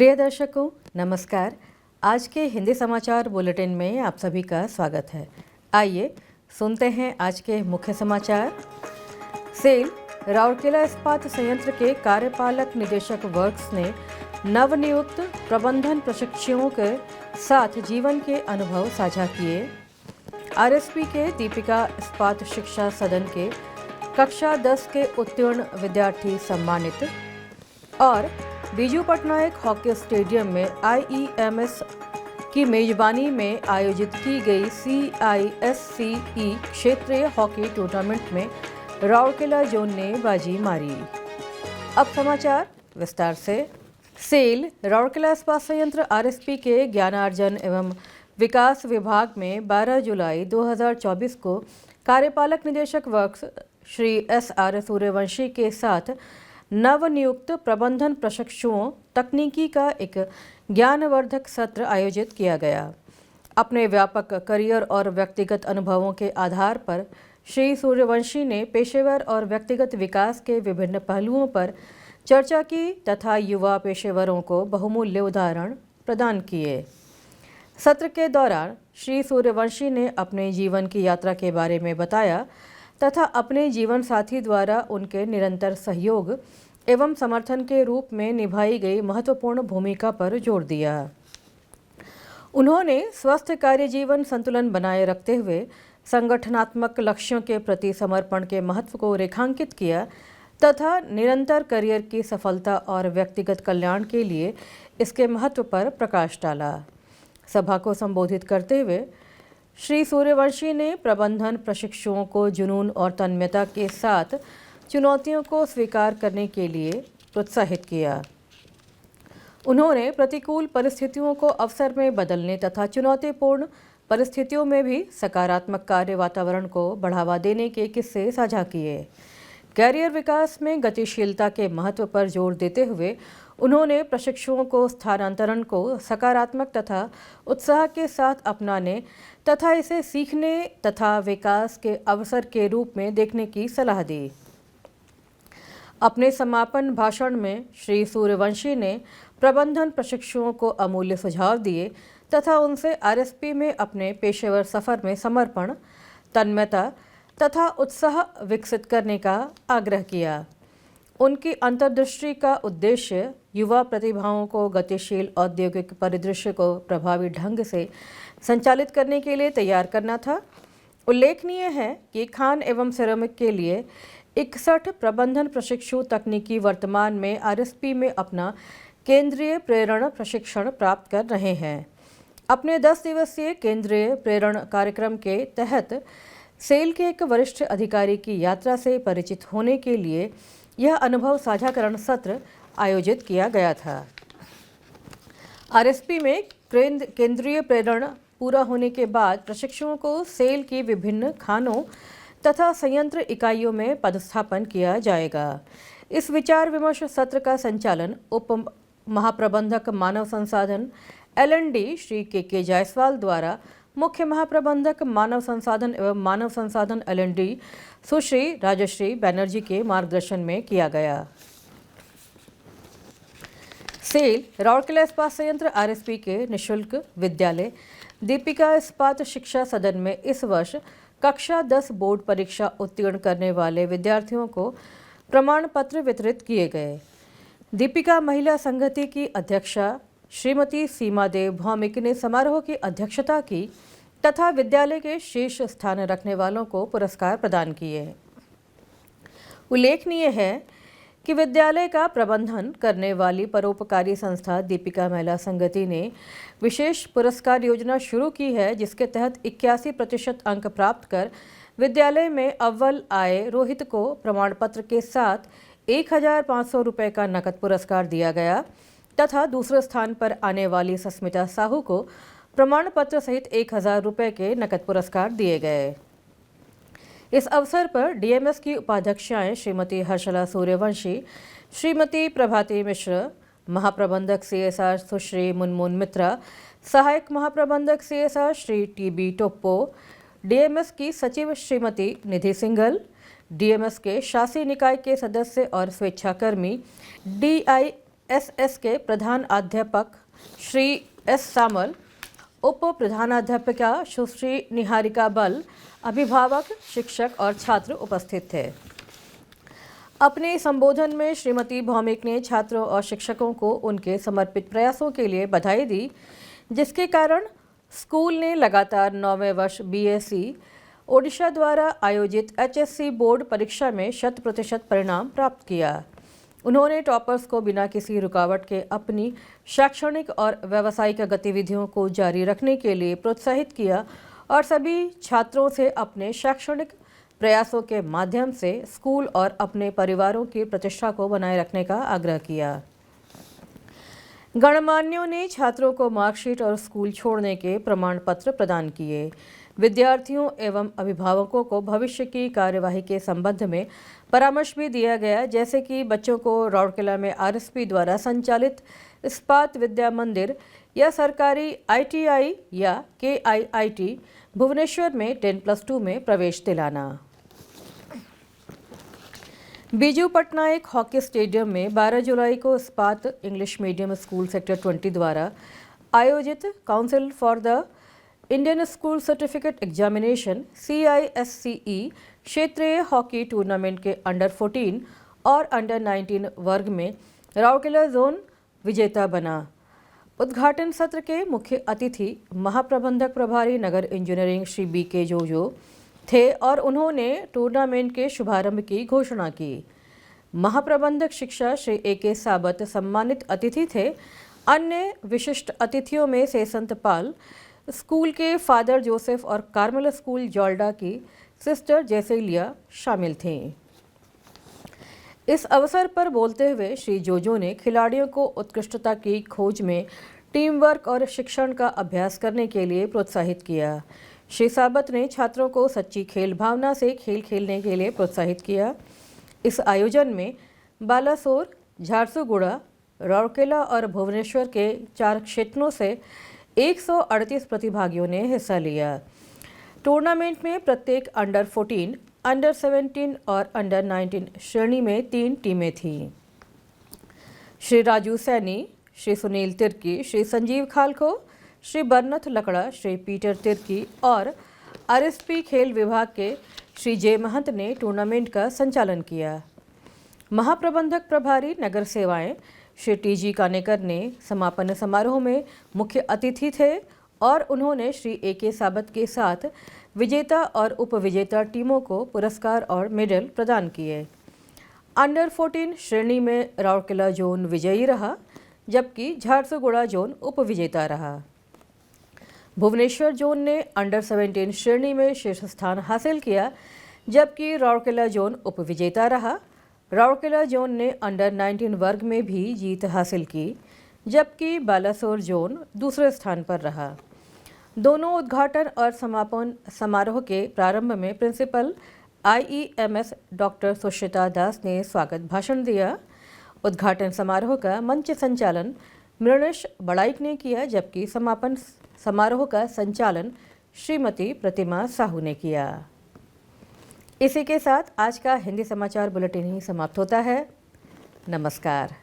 प्रिय दर्शकों, नमस्कार। आज के हिंदी समाचार बुलेटिन में आप सभी का स्वागत है। आइए सुनते हैं आज के मुख्य समाचार। सेल राउरकेला इस्पात संयंत्र के कार्यपालक निदेशक वर्क्स ने नवनियुक्त प्रबंधन प्रशिक्षुओं के साथ जीवन के अनुभव साझा किए। आरएसपी के दीपिका इस्पात शिक्षा सदन के कक्षा 10 के उत्तीर्ण विद्यार्थी सम्मानित। और बीजू पटनायक हॉकी स्टेडियम में आईईएमएस की मेजबानी में आयोजित की गई CISCE क्षेत्रीय हॉकी टूर्नामेंट में राउरकेला जोन ने बाजी मारी। अब समाचार विस्तार से। सेल राउरकेला इस्पात संयंत्र आरएसपी के ज्ञानार्जन एवं विकास विभाग में 12 जुलाई 2024 को कार्यपालक निदेशक वर्क्स श्री SR सूर्यवंशी के साथ नवनियुक्त प्रबंधन प्रशिक्षुओं तकनीकी का एक ज्ञानवर्धक सत्र आयोजित किया गया। अपने व्यापक करियर और व्यक्तिगत अनुभवों के आधार पर श्री सूर्यवंशी ने पेशेवर और व्यक्तिगत विकास के विभिन्न पहलुओं पर चर्चा की तथा युवा पेशेवरों को बहुमूल्य उदाहरण प्रदान किए। सत्र के दौरान श्री सूर्यवंशी ने अपने जीवन की यात्रा के बारे में बताया तथा अपने जीवन साथी द्वारा उनके निरंतर सहयोग एवं समर्थन के रूप में निभाई गई महत्वपूर्ण भूमिका पर जोर दिया। उन्होंने स्वस्थ कार्य जीवन संतुलन बनाए रखते हुए संगठनात्मक लक्ष्यों के प्रति समर्पण के महत्व को रेखांकित किया तथा निरंतर करियर की सफलता और व्यक्तिगत कल्याण के लिए इसके महत्व पर प्रकाश डाला। सभा को संबोधित करते हुए श्री सूर्यवंशी ने प्रबंधन प्रशिक्षुओं को जुनून और तन्मयता के साथ चुनौतियों को स्वीकार करने के लिए प्रोत्साहित किया। उन्होंने प्रतिकूल परिस्थितियों को अवसर में बदलने तथा चुनौतीपूर्ण परिस्थितियों में भी सकारात्मक कार्य वातावरण को बढ़ावा देने के किस्से साझा किए। कैरियर विकास में गतिशीलता के महत्व पर जोर देते हुए उन्होंने प्रशिक्षुओं को स्थानांतरण को सकारात्मक तथा उत्साह के साथ अपनाने तथा इसे सीखने तथा विकास के अवसर के रूप में देखने की सलाह दी। अपने समापन भाषण में श्री सूर्यवंशी ने प्रबंधन प्रशिक्षुओं को अमूल्य सुझाव दिए तथा उनसे आरएसपी में अपने पेशेवर सफर में समर्पण, तन्मयता तथा उत्साह विकसित करने का आग्रह किया। उनकी अंतर्दृष्टि का उद्देश्य युवा प्रतिभाओं को गतिशील औद्योगिक परिदृश्य को प्रभावी ढंग से संचालित करने के लिए तैयार करना था। उल्लेखनीय है कि खान एवं सिरेमिक के लिए 61 प्रबंधन प्रशिक्षु तकनीकी वर्तमान में आरएसपी में अपना केंद्रीय प्रेरण प्रशिक्षण प्राप्त कर रहे हैं। अपने 10 दिवसीय केंद्रीय प्रेरण कार्यक्रम के तहत सेल के एक वरिष्ठ अधिकारी की यात्रा से परिचित होने के लिए यह अनुभव साझाकरण सत्र आयोजित किया गया था। आरएसपी में केंद्रीय प्रेरण पूरा होने के बाद प्रशिक्षुओं को सेल की विभिन्न खानों तथा संयंत्र इकाइयों में पदस्थापन किया जाएगा। इस विचार विमर्श सत्र का संचालन उप महाप्रबंधक मानव संसाधन LND श्री के जायसवाल द्वारा मुख्य महाप्रबंधक मानव संसाधन एवं मानव संसाधन LND सुश्री राजश्री बैनर्जी के मार्गदर्शन में किया गया। सेल राउरकेला इस्पात संयंत्र आरएसपी के निःशुल्क विद्यालय दीपिका इस्पात शिक्षा सदन में इस वर्ष कक्षा 10 बोर्ड परीक्षा उत्तीर्ण करने वाले विद्यार्थियों को प्रमाण पत्र वितरित किए गए। दीपिका महिला संगति की अध्यक्षा श्रीमती सीमा देव भौमिक ने समारोह की अध्यक्षता की तथा विद्यालय के शीर्ष स्थान रखने वालों को पुरस्कार प्रदान किए। उल्लेखनीय है कि विद्यालय का प्रबंधन करने वाली परोपकारी संस्था दीपिका महिला संगति ने विशेष पुरस्कार योजना शुरू की है, जिसके तहत 81% अंक प्राप्त कर विद्यालय में अव्वल आए रोहित को प्रमाण पत्र के साथ 1,500 रुपये का नकद पुरस्कार दिया गया तथा दूसरे स्थान पर आने वाली सस्मिता साहू को प्रमाण पत्र सहित 1,000 रुपये के नकद पुरस्कार दिए गए। इस अवसर पर DMS की उपाध्यक्षाएं श्रीमती हर्षला सूर्यवंशी, श्रीमती प्रभाती मिश्र, महाप्रबंधक CSR सुश्री मुनमुन मित्रा, सहायक महाप्रबंधक CSR Shri TB Toppo, DMS की सचिव श्रीमती निधि सिंघल, DMS के शासी निकाय के सदस्य और स्वेच्छाकर्मी, DI CISS के प्रधान अध्यापक श्री S सामल, उप प्रधानाध्यापिका सुश्री निहारिका बल, अभिभावक, शिक्षक और छात्र उपस्थित थे। अपने संबोधन में श्रीमती भौमिक ने छात्रों और शिक्षकों को उनके समर्पित प्रयासों के लिए बधाई दी, जिसके कारण स्कूल ने लगातार 9वें वर्ष BSc ओडिशा द्वारा आयोजित HSC बोर्ड परीक्षा में 100% परिणाम प्राप्त किया। उन्होंने टॉपर्स को बिना किसी रुकावट के अपनी शैक्षणिक और व्यावसायिक गतिविधियों को जारी रखने के लिए प्रोत्साहित किया और सभी छात्रों से अपने शैक्षणिक प्रयासों के माध्यम से स्कूल और अपने परिवारों की प्रतिष्ठा को बनाए रखने का आग्रह किया। गणमान्यों ने छात्रों को मार्कशीट और स्कूल छोड़ने के प्रमाण पत्र प्रदान किए। विद्यार्थियों एवं अभिभावकों को भविष्य की कार्यवाही के संबंध में परामर्श भी दिया गया, जैसे कि बच्चों को राउरकेला में RSP द्वारा संचालित इस्पात विद्या मंदिर या सरकारी ITI या KIIT भुवनेश्वर में 10+2 में प्रवेश दिलाना। बीजू पटनायक हॉकी स्टेडियम में 12 जुलाई को इस्पात इंग्लिश मीडियम स्कूल सेक्टर 20 द्वारा आयोजित council for the Indian school certificate examination CISCE क्षेत्रीय हॉकी टूर्नामेंट के अंडर 14 और अंडर 19 वर्ग में राउरकेला जोन विजेता बना। उद्घाटन सत्र के मुख्य अतिथि महाप्रबंधक प्रभारी नगर इंजीनियरिंग श्री BK जोजो थे और उन्होंने टूर्नामेंट के शुभारंभ की घोषणा की। महाप्रबंधक शिक्षा श्री AK साबत सम्मानित अतिथि थे। अन्य विशिष्ट अतिथियों में से संत पाल स्कूल के फादर जोसेफ और कार्मेल स्कूल जॉल्डा की सिस्टर जैसेलिया शामिल थीं। इस अवसर पर बोलते हुए श्री जोजो ने खिलाड़ियों को उत्कृष्टता की खोज में टीम वर्क और शिक्षण का अभ्यास करने के लिए प्रोत्साहित किया। श्री साबत ने छात्रों को सच्ची खेल भावना से खेल खेलने के लिए प्रोत्साहित किया। इस आयोजन में बालासोर, झारसुगुड़ा, राउरकेला और भुवनेश्वर के 4 क्षेत्रों से 138 प्रतिभागियों ने हिस्सा लिया। टूर्नामेंट में प्रत्येक अंडर 14, अंडर 17 और अंडर 19 श्रेणी में 3 टीमें थीं। श्री राजू सैनी, श्री सुनील तिर्की, श्री संजीव खालको, श्री बरनथ लकड़ा, श्री पीटर तिर्की और RSP खेल विभाग के श्री जे महंत ने टूर्नामेंट का संचालन किया। महाप्रबंधक प्रभारी नगर सेवाएं श्री TG कानेकर ने समापन समारोह में मुख्य अतिथि थे और उन्होंने श्री AK साबत के साथ विजेता और उपविजेता टीमों को पुरस्कार और मेडल प्रदान किए। अंडर 14 श्रेणी में राउरकेला जोन विजयी रहा, जबकि झारसुगुड़ा जोन उपविजेता रहा। भुवनेश्वर जोन ने अंडर 17 श्रेणी में शीर्ष स्थान हासिल किया, जबकि राउरकेला जोन उपविजेता रहा। राउरकेला जोन ने अंडर 19 वर्ग में भी जीत हासिल की, जबकि बालासोर जोन दूसरे स्थान पर रहा। दोनों उद्घाटन और समापन समारोह के प्रारंभ में प्रिंसिपल IEMS डॉक्टर सुश्रिता दास ने स्वागत भाषण दिया। उद्घाटन समारोह का मंच संचालन मृणेश बड़ाइक ने किया, जबकि समापन समारोह का संचालन श्रीमती प्रतिमा साहू ने किया। इसी के साथ आज का हिंदी समाचार बुलेटिन ही समाप्त होता है। नमस्कार।